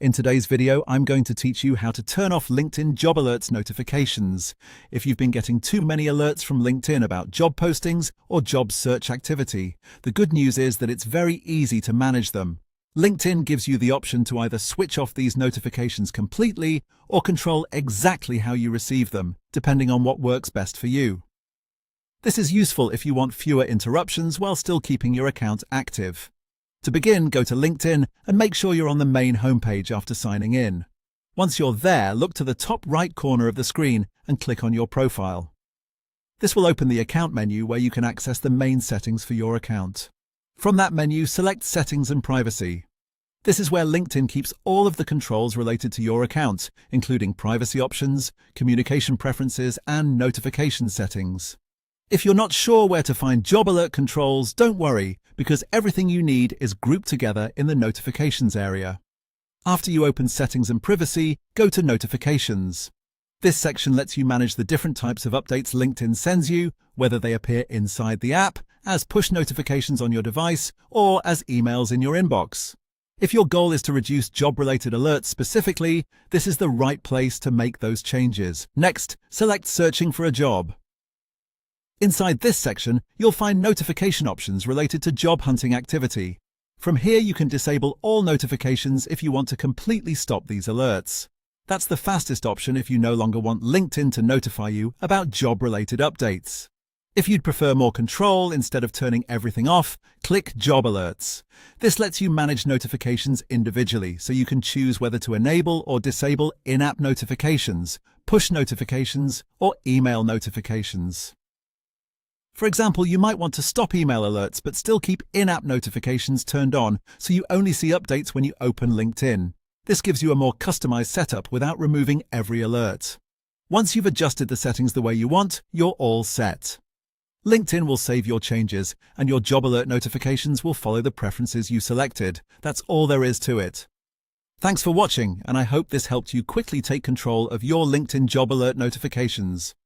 In today's video, I'm going to teach you how to turn off LinkedIn job alerts notifications. If you've been getting too many alerts from LinkedIn about job postings or job search activity, the good news is that it's very easy to manage them. LinkedIn gives you the option to either switch off these notifications completely or control exactly how you receive them, depending on what works best for you. This is useful if you want fewer interruptions while still keeping your account active. To begin, go to LinkedIn and make sure you're on the main homepage after signing in. Once you're there, look to the top right corner of the screen and click on your profile. This will open the account menu where you can access the main settings for your account. From that menu, select Settings and Privacy. This is where LinkedIn keeps all of the controls related to your account, including privacy options, communication preferences, and notification settings. If you're not sure where to find job alert controls, don't worry, because everything you need is grouped together in the Notifications area. After you open Settings and Privacy, go to Notifications. This section lets you manage the different types of updates LinkedIn sends you, whether they appear inside the app, as push notifications on your device, or as emails in your inbox. If your goal is to reduce job-related alerts specifically, this is the right place to make those changes. Next, select Searching for a job. Inside this section, you'll find notification options related to job hunting activity. From here, you can disable all notifications if you want to completely stop these alerts. That's the fastest option if you no longer want LinkedIn to notify you about job-related updates. If you'd prefer more control instead of turning everything off, click Job Alerts. This lets you manage notifications individually, so you can choose whether to enable or disable in-app notifications, push notifications, or email notifications. For example, you might want to stop email alerts but still keep in-app notifications turned on so you only see updates when you open LinkedIn. This gives you a more customized setup without removing every alert. Once you've adjusted the settings the way you want, you're all set. LinkedIn will save your changes, and your job alert notifications will follow the preferences you selected. That's all there is to it. Thanks for watching, and I hope this helped you quickly take control of your LinkedIn job alert notifications.